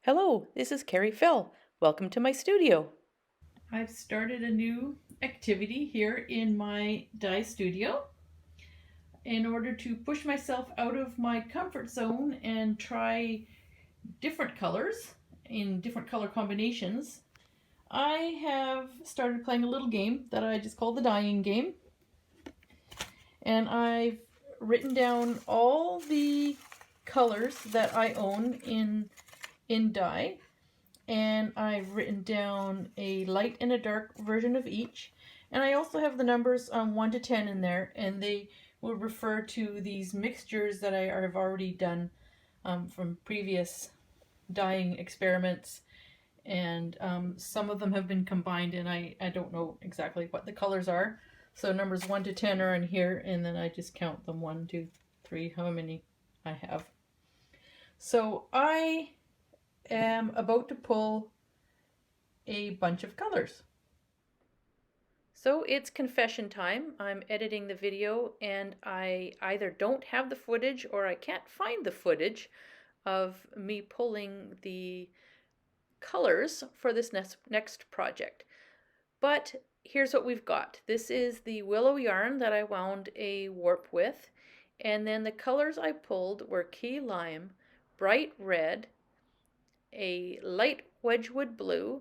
Hello, this is Kari Fell. Welcome to my studio. I've started a new activity here in my dye studio in order to push myself out of my comfort zone and try different colors in different color combinations. I have started playing a little game that I just call the dyeing game. And I've written down all the colors that I own in dye. And I've written down a light and a dark version of each. And I also have the numbers 1 to 10 in there, and they will refer to these mixtures that I have already done from previous dyeing experiments. And some of them have been combined, and I don't know exactly what the colors are. So numbers 1 to 10 are in here, and then I just count them 1, 2, 3, how many I have. So I am about to pull a bunch of colors. So it's confession time. I'm editing the video and I either don't have the footage or I can't find the footage of me pulling the colors for this next project. But here's what we've got. This is the willow yarn that I wound a warp with, and then the colors I pulled were key lime, bright red, a light Wedgwood blue,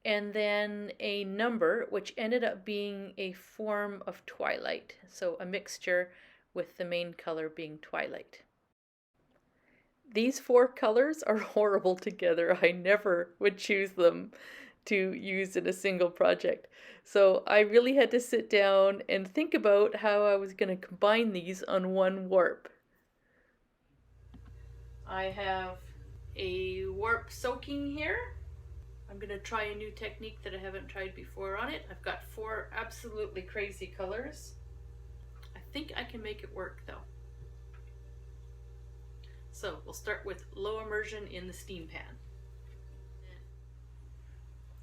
and then a number which ended up being a form of twilight, so a mixture with the main color being twilight. These 4 colors are horrible together. I never would choose them to use in a single project. So I really had to sit down and think about how I was going to combine these on one warp. I have a warp soaking here. I'm going to try a new technique that I haven't tried before on it. I've got 4 absolutely crazy colors. I think I can make it work though. So we'll start with low immersion in the steam pan.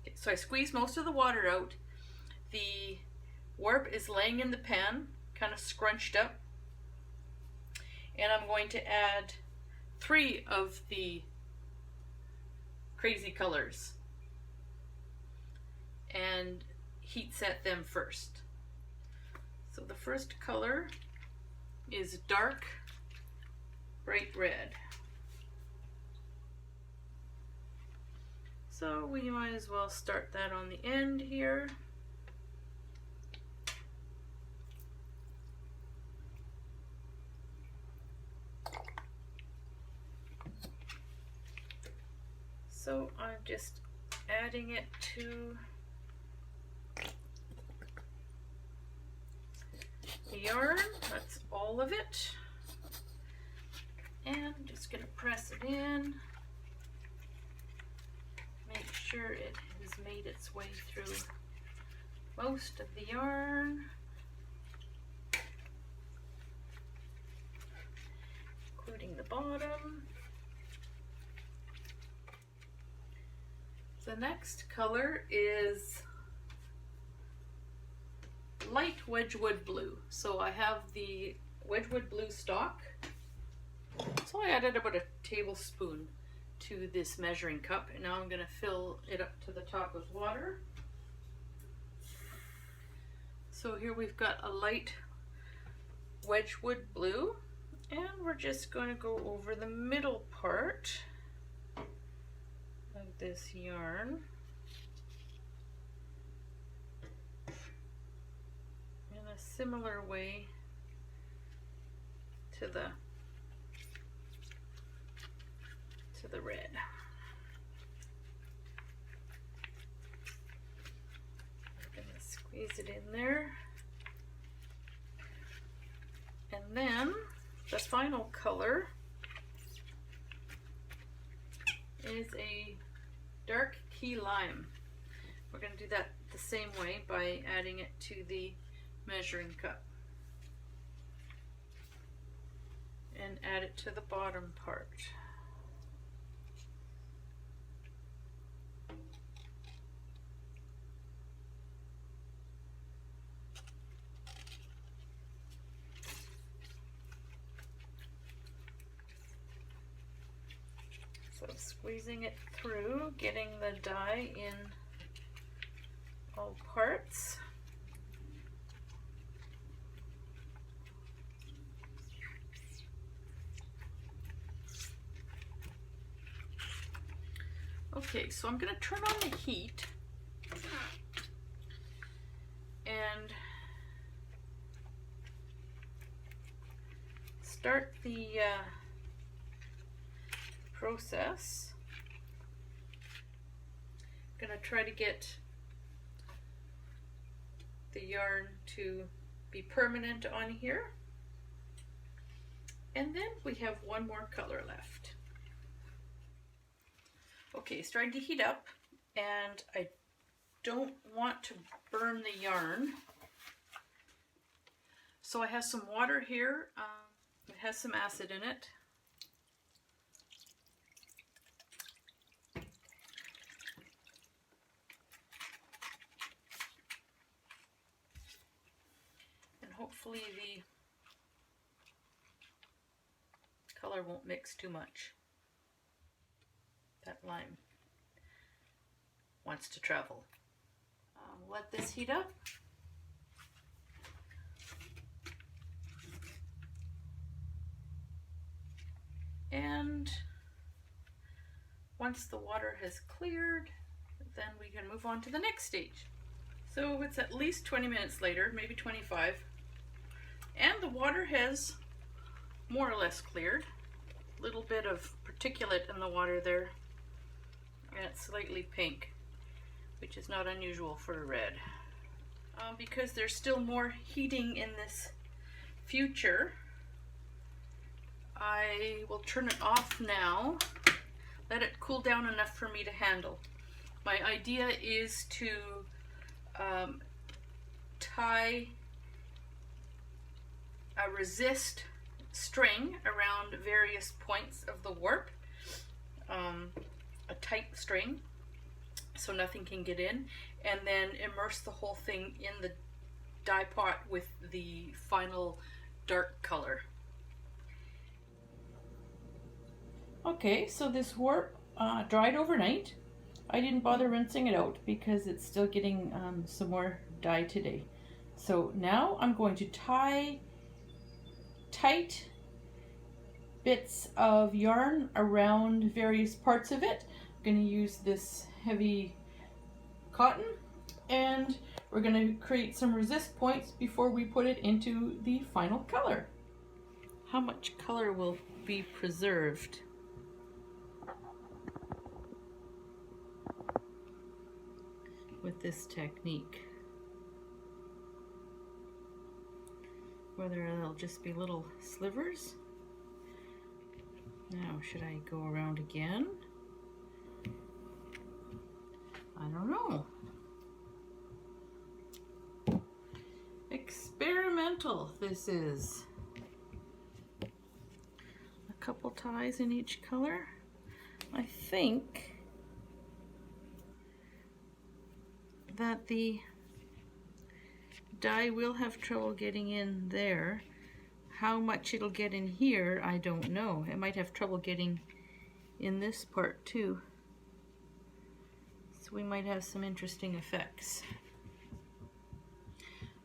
Okay, so I squeeze most of the water out. The warp is laying in the pan, kind of scrunched up. And I'm going to add 3 of the crazy colors and heat set them first. So the first color is dark bright red. So we might as well start that on the end here. So I'm just adding it to the yarn. That's all of it. And I'm just going to press it in. Make sure it has made its way through most of the yarn. Including the bottom. The next color is light Wedgwood blue. So I have the Wedgwood blue stock. So I added about a tablespoon to this measuring cup, and now I'm going to fill it up to the top with water. So here we've got a light Wedgwood blue, and we're just going to go over the middle part of this yarn. In a similar way to the red. I'm going to squeeze it in there. And then the final color is a dark key lime. We're going to do that the same way by adding it to the measuring cup. And add it to the bottom part. So squeezing it through, getting the dye in all parts. Okay, so I'm going to turn on the heat and start the process. I'm going to try to get the yarn to be permanent on here. And then we have one more color left. Okay, it's starting to heat up, and I don't want to burn the yarn. So I have some water here. It has some acid in it. And hopefully the color won't mix too much. That lime wants to travel. Let this heat up. And once the water has cleared, then we can move on to the next stage. So it's at least 20 minutes later, maybe 25, and the water has more or less cleared. A little bit of particulate in the water there, and it's slightly pink, which is not unusual for a red. Because there's still more heating in this future, I will turn it off now, let it cool down enough for me to handle. My idea is to tie a resist string around various points of the warp, a tight string so nothing can get in, and then immerse the whole thing in the dye pot with the final dark color. Okay, so this warp dried overnight. I didn't bother rinsing it out because it's still getting some more dye today. So now I'm going to tie tight bits of yarn around various parts of it. I'm going to use this heavy cotton, and we're going to create some resist points before we put it into the final color. How much color will be preserved? With this technique, whether they'll just be little slivers. Now, should I go around again? I don't know. Experimental this is. A couple ties in each color. I think that the dye will have trouble getting in there. How much it'll get in here, I don't know. It might have trouble getting in this part too. So we might have some interesting effects.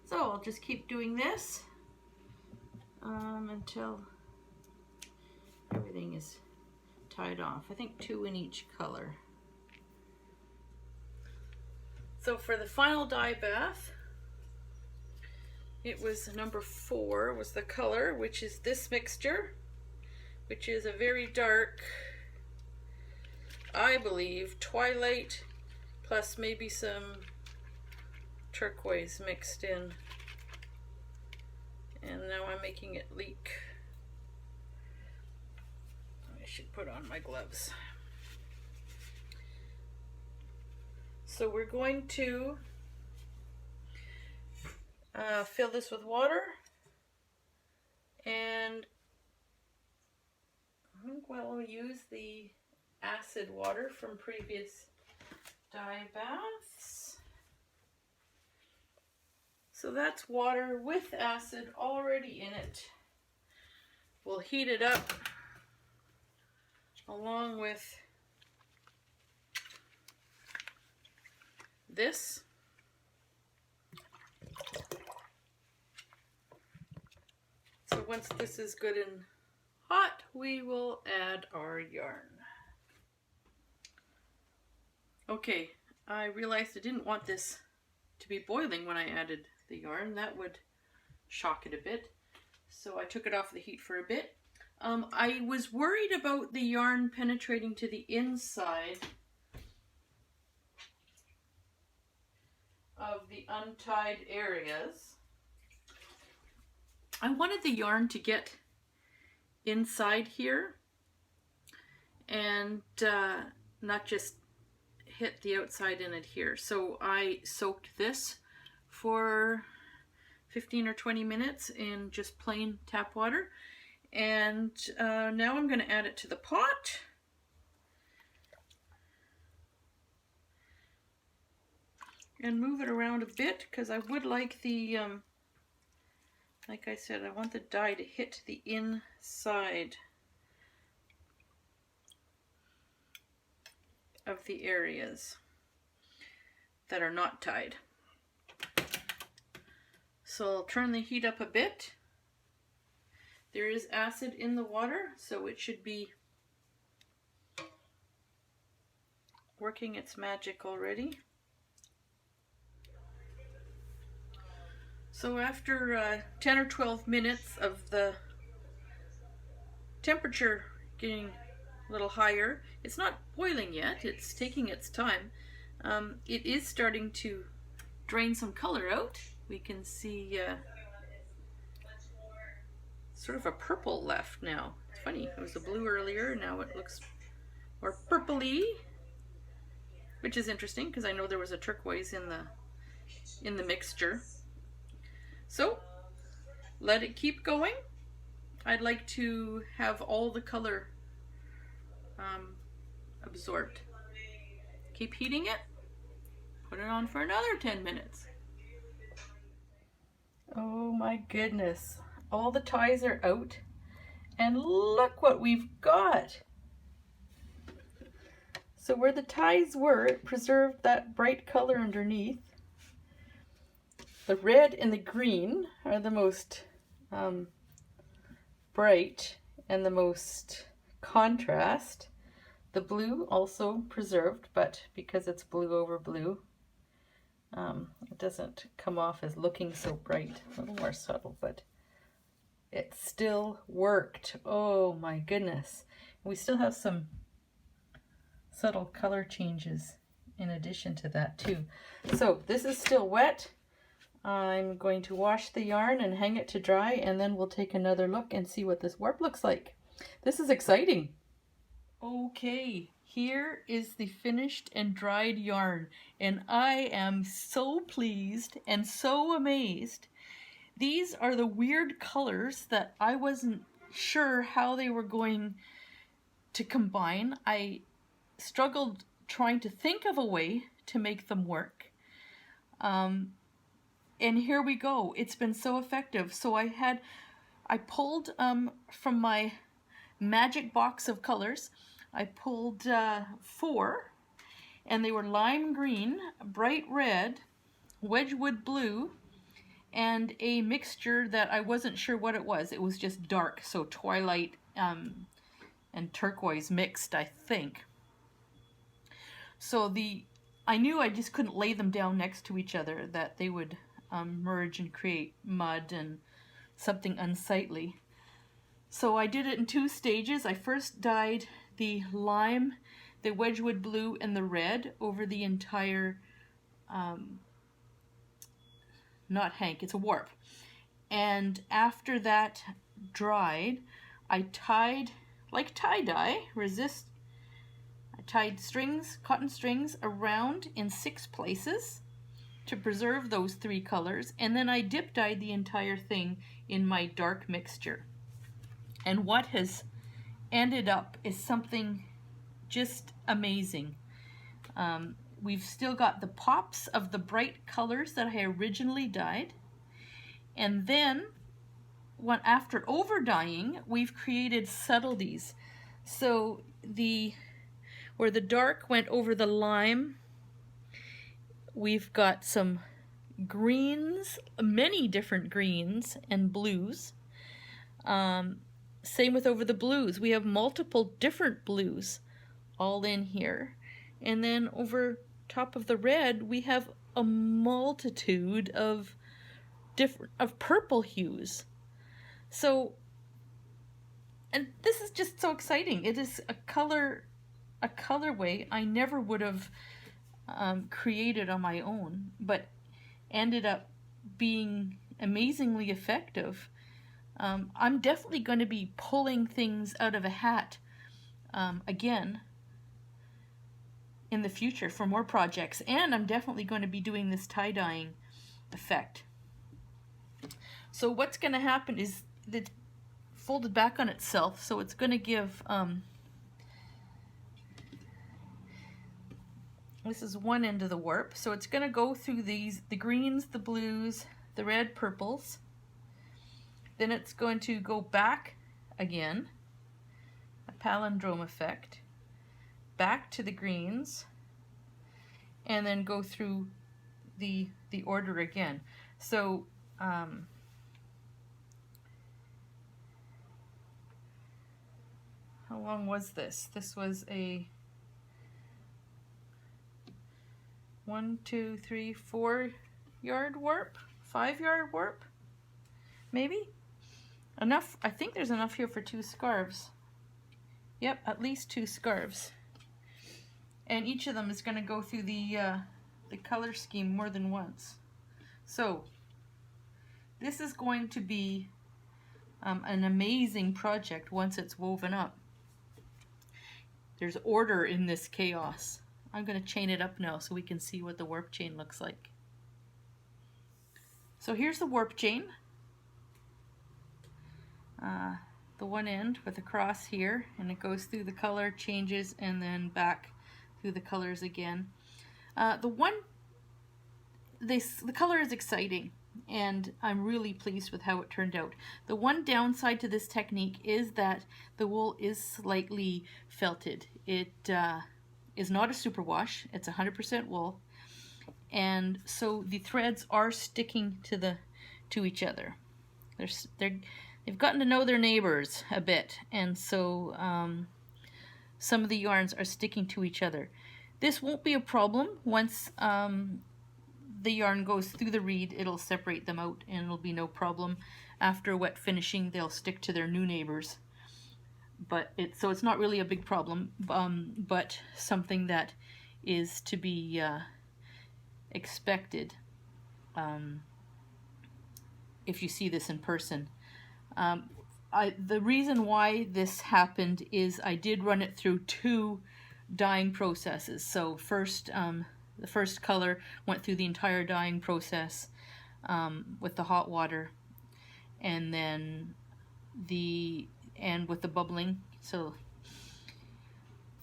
So I'll just keep doing this until everything is tied off. I think 2 in each color. So for the final dye bath, it was number 4 was the color, which is this mixture, which is a very dark, I believe, twilight plus maybe some turquoise mixed in. And now I'm making it leak. I should put on my gloves. So we're going to fill this with water, and I think we'll use the acid water from previous dye baths. So that's water with acid already in it. We'll heat it up along with this. So once this is good and hot, we will add our yarn. Okay, I realized I didn't want this to be boiling when I added the yarn. That would shock it a bit. So I took it off the heat for a bit. I was worried about the yarn penetrating to the inside of the untied areas. I wanted the yarn to get inside here and not just hit the outside in it here. So I soaked this for 15 or 20 minutes in just plain tap water. And now I'm going to add it to the pot. And move it around a bit because I would like the, like I said, I want the dye to hit the inside of the areas that are not tied. So I'll turn the heat up a bit. There is acid in the water, so it should be working its magic already. So after 10 or 12 minutes of the temperature getting a little higher, it's not boiling yet, it's taking its time. It is starting to drain some color out. We can see sort of a purple left now. It's funny, it was a blue earlier, now it looks more purpley, which is interesting because I know there was a turquoise in the mixture. So let it keep going. I'd like to have all the color absorbed. Keep heating it. Put it on for another 10 minutes. Oh my goodness. All the ties are out. And look what we've got. So where the ties were, it preserved that bright color underneath. The red and the green are the most bright and the most contrast. The blue also preserved, but because it's blue over blue, it doesn't come off as looking so bright. A little more subtle, but it still worked. Oh my goodness. We still have some subtle color changes in addition to that too. So this is still wet. I'm going to wash the yarn and hang it to dry, and then we'll take another look and see what this warp looks like. This is exciting. Okay, here is the finished and dried yarn, and I am so pleased and so amazed. These are the weird colors that I wasn't sure how they were going to combine. I struggled trying to think of a way to make them work. And here we go. It's been so effective. So I pulled from my magic box of colors, I pulled 4, and they were lime green, bright red, Wedgwood blue, and a mixture that I wasn't sure what it was. It was just dark, so twilight and turquoise mixed, I think. So I knew I just couldn't lay them down next to each other, that they would merge and create mud and something unsightly. So I did it in 2 stages. I first dyed the lime, the Wedgwood blue, and the red over the entire, not hank, it's a warp. And after that dried, I tied, like tie-dye, I tied strings, cotton strings, around in 6 places to preserve those 3 colors, and then I dip dyed the entire thing in my dark mixture. And what has ended up is something just amazing. We've still got the pops of the bright colors that I originally dyed, and then after over dyeing, we've created subtleties. So where the dark went over the lime, we've got some greens, many different greens and blues. Same with over the blues. We have multiple different blues all in here. And then over top of the red, we have a multitude of purple hues. So, and this is just so exciting. It is a colorway I never would have created on my own, but ended up being amazingly effective. I'm definitely going to be pulling things out of a hat again in the future for more projects, and I'm definitely going to be doing this tie-dyeing effect. So what's going to happen is it's folded back on itself, so it's going to give this is one end of the warp, so it's going to go through the greens, the blues, the red, purples. Then it's going to go back again, a palindrome effect, back to the greens, and then go through the order again. So how long was this? This was a 1, 2, 3, 4 yard warp, 5 yard warp, maybe? Enough. I think there's enough here for 2 scarves. Yep, at least 2 scarves. And each of them is going to go through the color scheme more than once. So this is going to be an amazing project once it's woven up. There's order in this chaos. I'm going to chain it up now so we can see what the warp chain looks like. So here's the warp chain. The one end with a cross here, and it goes through the color, changes, and then back through the colors again. The color is exciting, and I'm really pleased with how it turned out. The one downside to this technique is that the wool is slightly felted. It is not a superwash. It's 100% wool, and so the threads are sticking to each other. They've gotten to know their neighbors a bit, and so some of the yarns are sticking to each other. This won't be a problem. Once the yarn goes through the reed, it'll separate them out and it'll be no problem. After wet finishing, they'll stick to their new neighbors. So it's not really a big problem, but something that is to be expected if you see this in person. The reason why this happened is I did run it through 2 dyeing processes. So first, the first color went through the entire dyeing process with the hot water, and then with the bubbling. So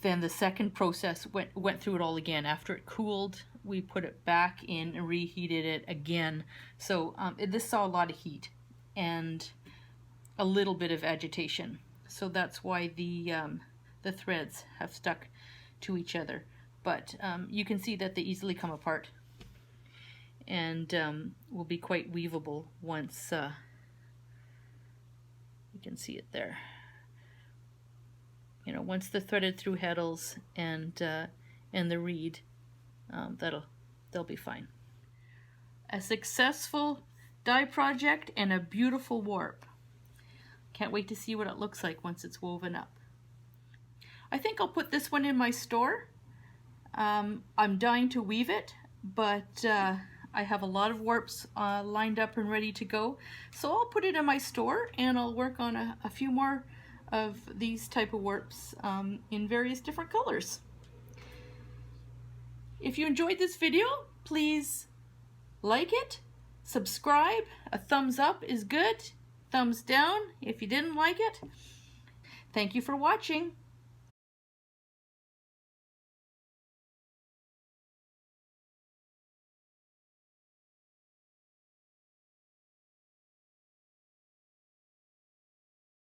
then the second process went through it all again. After it cooled, we put it back in and reheated it again. So this saw a lot of heat and a little bit of agitation. So that's why the threads have stuck to each other. But you can see that they easily come apart and will be quite weavable once you can see it there. You know, once they're threaded through heddles and the reed, they'll be fine. A successful dye project and a beautiful warp. Can't wait to see what it looks like once it's woven up. I think I'll put this one in my store. I'm dying to weave it, but I have a lot of warps lined up and ready to go. So I'll put it in my store and I'll work on a few more of these type of warps in various different colors. If you enjoyed this video, please like it, subscribe. A thumbs up is good. Thumbs down if you didn't like it. Thank you for watching.